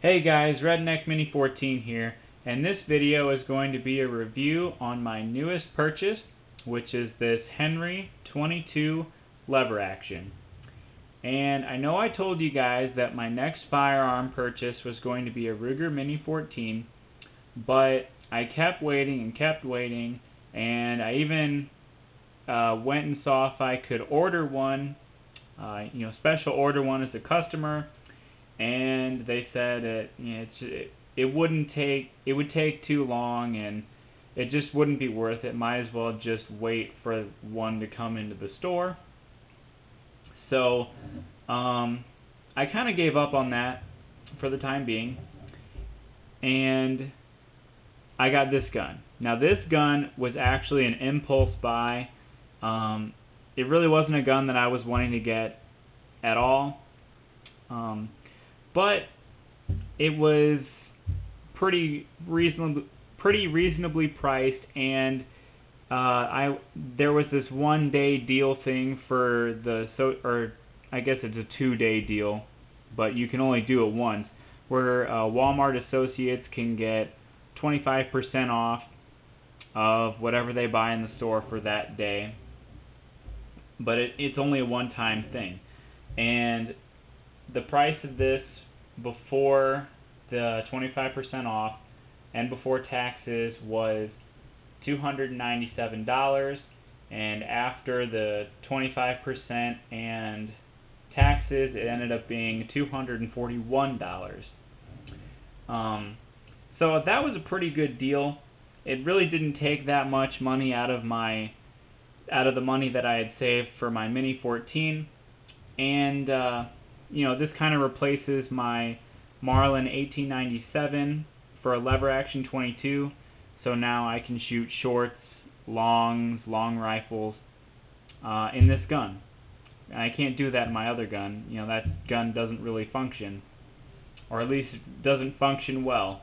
Hey guys, Redneck Mini 14 here, and this video is going to be a review on my newest purchase, which is this Henry 22 lever action. And I know I told you guys that my next firearm purchase was going to be a Ruger Mini 14, but I kept waiting, and I even went and saw if I could order one, special order one as a customer. And they said it would take too long, and it just wouldn't be worth it. Might as well just wait for one to come into the store. So I kind of gave up on that for the time being, and I got this gun. Now this gun was actually an impulse buy. It really wasn't a gun that I was wanting to get at all. But it was pretty reasonably priced, and there was this 1-day deal thing for or I guess it's a 2-day deal, but you can only do it once, where Walmart associates can get 25% off of whatever they buy in the store for that day. But it's only a one-time thing, and the price of this before the 25% off and before taxes was $297, and after the 25% and taxes it ended up being $241. So that was a pretty good deal. It really didn't take that much money out of the money that I had saved for my Mini 14, and this kind of replaces my Marlin 1897 for a lever action 22. So now I can shoot shorts, long rifles in this gun. And I can't do that in my other gun. That gun doesn't really function, or at least it doesn't function well.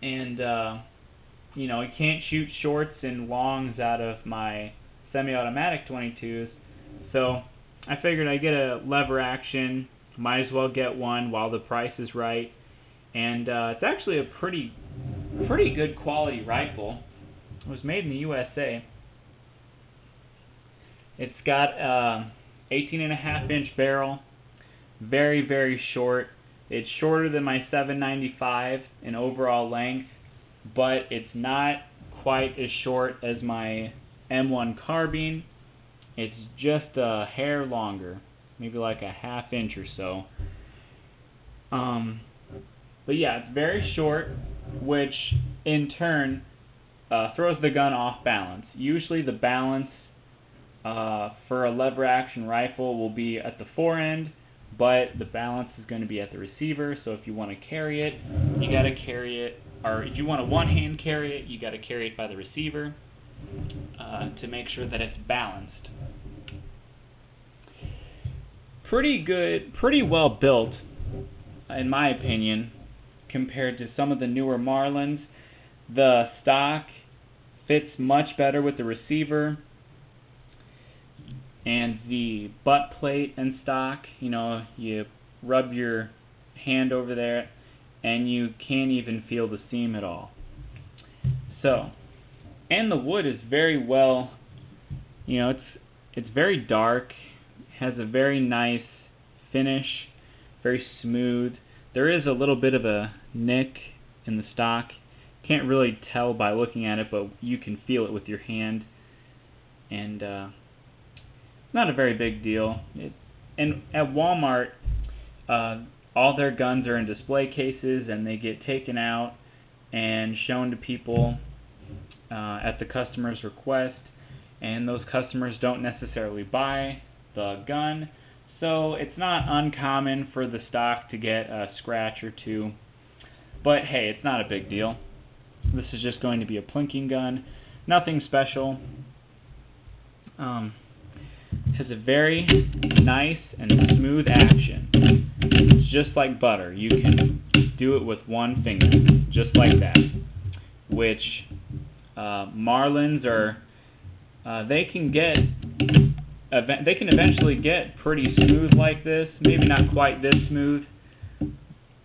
And I can't shoot shorts and longs out of my semi-automatic 22s. So I figured I'd get a lever action, might as well get one while the price is right. And it's actually a pretty good quality rifle. It was made in the USA. It's got 18.5-inch barrel, very short. It's shorter than my 795 in overall length, but it's not quite as short as my M1 carbine. It's just a hair longer, maybe like a half-inch or so. But yeah, it's very short, which in turn throws the gun off balance. Usually the balance for a lever action rifle will be at the forend, but the balance is going to be at the receiver. So if you want to carry it, you got to carry it, or if you want to one-hand carry it, you got to carry it by the receiver to make sure that it's balanced. Pretty good, pretty well built, in my opinion, compared to some of the newer Marlins. The stock fits much better with the receiver, and the butt plate and stock, you rub your hand over there and you can't even feel the seam at all. So, and the wood is very well, it's very dark, has a very nice finish, very smooth. There is a little bit of a nick in the stock. Can't really tell by looking at it, but you can feel it with your hand. And not a very big deal. And at Walmart, all their guns are in display cases, and they get taken out and shown to people at the customer's request. And those customers don't necessarily buy the gun, so it's not uncommon for the stock to get a scratch or two. But hey, it's not a big deal. This is just going to be a plinking gun, nothing special. It has a very nice and smooth action. It's just like butter. You can do it with one finger, just like that. Which Marlins are, they can eventually get pretty smooth like this. Maybe not quite this smooth,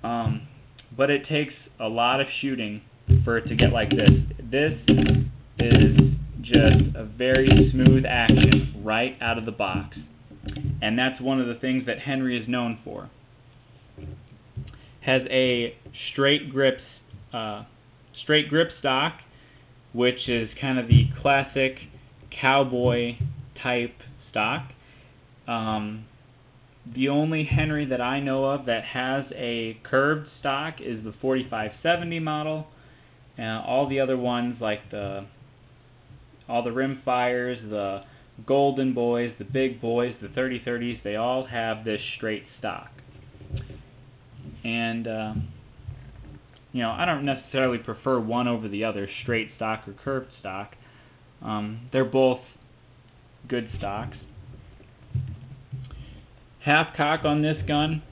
But it takes a lot of shooting for it to get like this. This is just a very smooth action right out of the box. And that's one of the things that Henry is known for. Has a straight grip stock, which is kind of the classic cowboy type stock. The only Henry that I know of that has a curved stock is the 4570 model. All the other ones, like all the Rimfires, the Golden Boys, the Big Boys, the 3030s, they all have this straight stock. And you know, I don't necessarily prefer one over the other, straight stock or curved stock. They're both good stocks. Half cock on this gun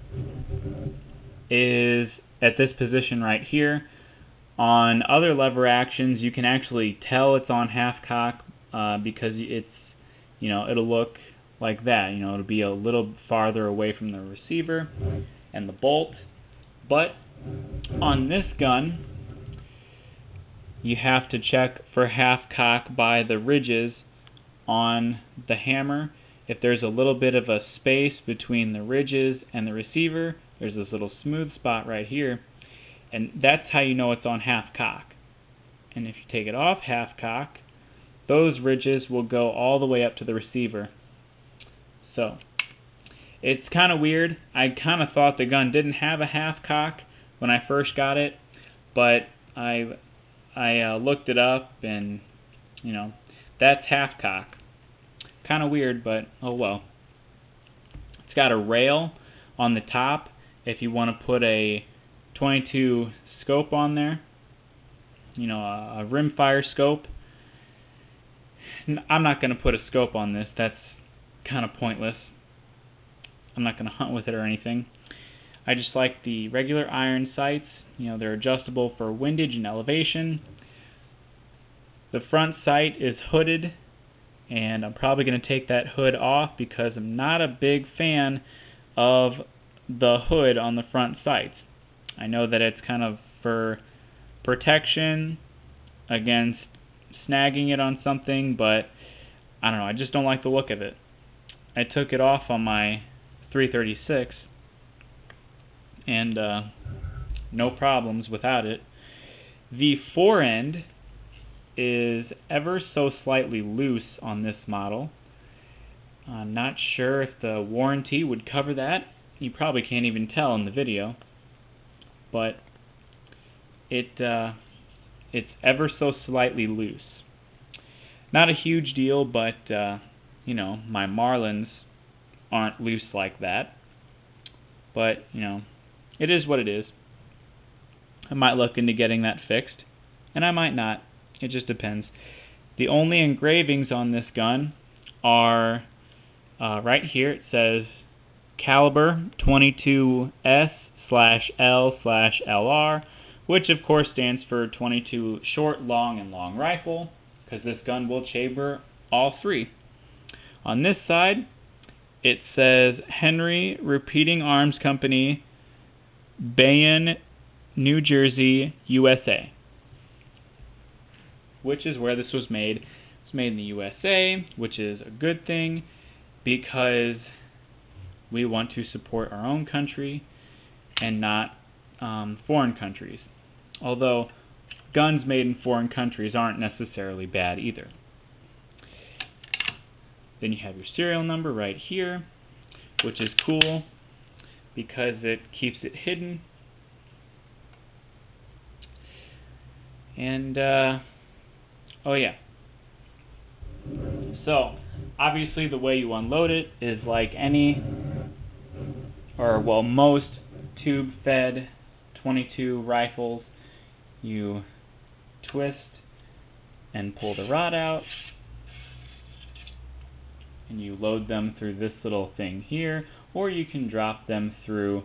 is at this position right here. On other lever actions, you can actually tell it's on half cock because it's, you know, it'll look like that. You know, it'll be a little farther away from the receiver and the bolt. But on this gun, you have to check for half cock by the ridges on the hammer. If there's a little bit of a space between the ridges and the receiver, there's this little smooth spot right here, and that's how you know it's on half cock. And if you take it off half cock, those ridges will go all the way up to the receiver. So it's kind of weird. I kind of thought the gun didn't have a half cock when I first got it, but I looked it up, and you know, that's half cock. Kind of weird, but oh well. It's got a rail on the top if you want to put a 22 scope on there. You know, a rimfire scope. I'm not going to put a scope on this. That's kind of pointless. I'm not going to hunt with it or anything. I just like the regular iron sights. You know, they're adjustable for windage and elevation. The front sight is hooded, and I'm probably going to take that hood off because I'm not a big fan of the hood on the front sights. I know that it's kind of for protection against snagging it on something, but I don't know, I just don't like the look of it. I took it off on my 336 and no problems without it. The forend is ever so slightly loose on this model. I'm not sure if the warranty would cover that. You probably can't even tell in the video, but it's ever so slightly loose. Not a huge deal, but you know, my Marlins aren't loose like that. But you know, it is what it is. I might look into getting that fixed, and I might not. It just depends. The only engravings on this gun are right here. It says caliber 22S/L/LR, which of course stands for 22 short, long, and long rifle, because this gun will chamber all three. On this side, it says Henry Repeating Arms Company, Bayonne, New Jersey, USA, which is where this was made. It's made in the USA, which is a good thing because we want to support our own country and not foreign countries. Although guns made in foreign countries aren't necessarily bad either. Then you have your serial number right here, which is cool because it keeps it hidden. And oh yeah. So obviously the way you unload it is like any, or well, most tube-fed 22 rifles. You twist and pull the rod out, and you load them through this little thing here, or you can drop them through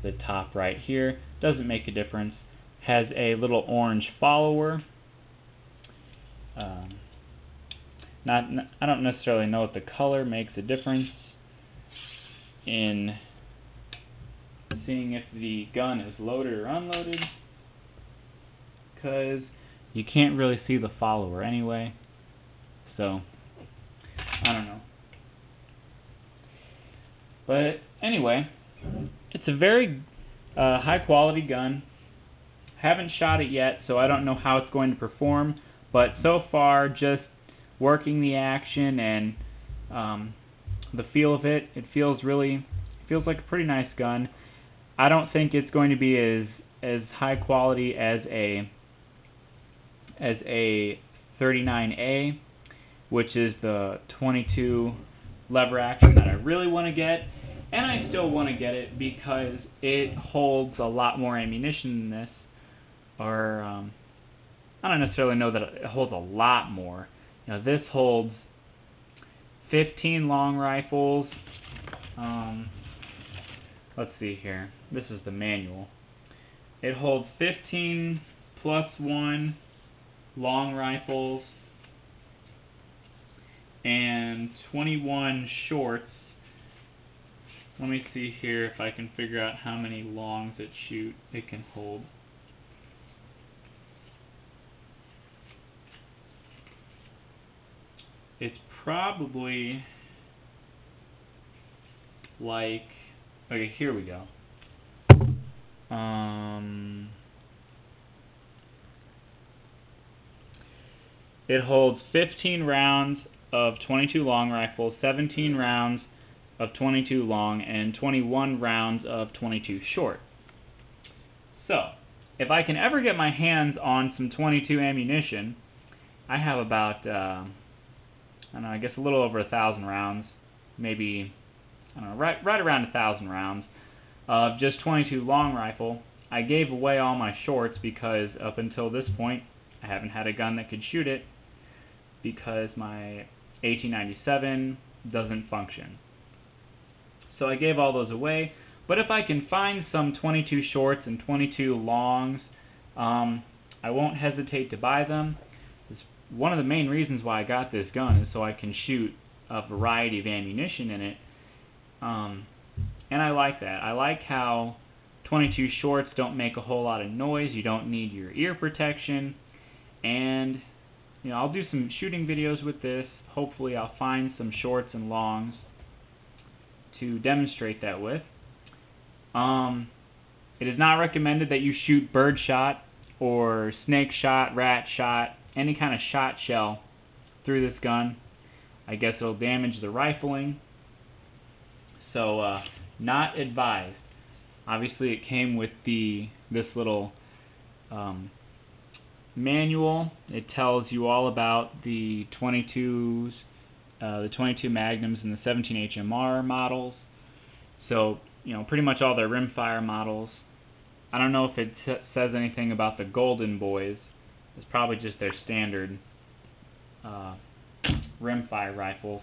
the top right here. Doesn't make a difference. Has a little orange follower. I don't necessarily know if the color makes a difference in seeing if the gun is loaded or unloaded, because you can't really see the follower anyway, so I don't know. But anyway, it's a very high quality gun. Haven't shot it yet, so I don't know how it's going to perform, but so far, just working the action and the feel of it, it feels like a pretty nice gun. I don't think it's going to be as high quality as a 39A, which is the 22 lever action that I really want to get, and I still want to get it because it holds a lot more ammunition than this, or I don't necessarily know that it holds a lot more. You know, this holds 15 long rifles. Let's see here. This is the manual. It holds 15 plus 1 long rifles and 21 shorts. Let me see here if I can figure out how many longs it can hold. It's probably like, okay, here we go. It holds 15 rounds of 22 long rifles, 17 rounds of 22 long, and 21 rounds of 22 short. So, if I can ever get my hands on some 22 ammunition, I have about, I don't know, I guess a little over 1,000 rounds, maybe, I don't know, right around 1,000 rounds of just 22 long rifle. I gave away all my shorts because up until this point, I haven't had a gun that could shoot it because my 1897 doesn't function. So I gave all those away, but if I can find some 22 shorts and 22 longs, I won't hesitate to buy them. One of the main reasons why I got this gun is so I can shoot a variety of ammunition in it, and I like that. I like how 22 shorts don't make a whole lot of noise, you don't need your ear protection, and you know, I'll do some shooting videos with this. Hopefully I'll find some shorts and longs to demonstrate that with. It is not recommended that you shoot birdshot or snake shot, rat shot, any kind of shot shell through this gun. I guess it'll damage the rifling. So, not advised. Obviously it came with this little manual. It tells you all about the 22s, the 22 Magnums and the 17 HMR models. So, you know, pretty much all their rimfire models. I don't know if it says anything about the Golden Boys. It's probably just their standard rimfire rifles.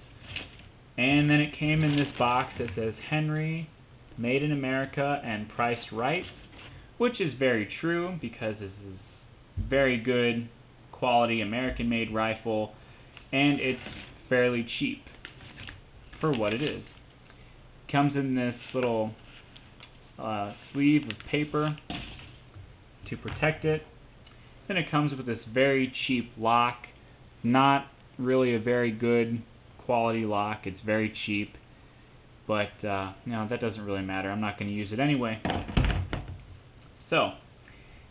And then it came in this box that says Henry, made in America and priced right, which is very true because this is very good quality American-made rifle, and it's fairly cheap for what it is. Comes in this little sleeve of paper to protect it. Then it comes with this very cheap lock. Not really a very good quality lock. It's very cheap, but no, that doesn't really matter. I'm not going to use it anyway. So,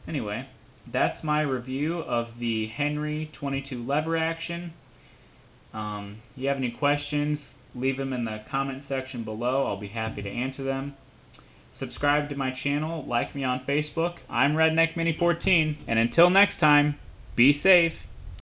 anyway, that's my review of the Henry 22 lever action. You have any questions, leave them in the comment section below. I'll be happy to answer them. Subscribe to my channel, like me on Facebook. I'm Redneck Mini 14, and until next time, be safe.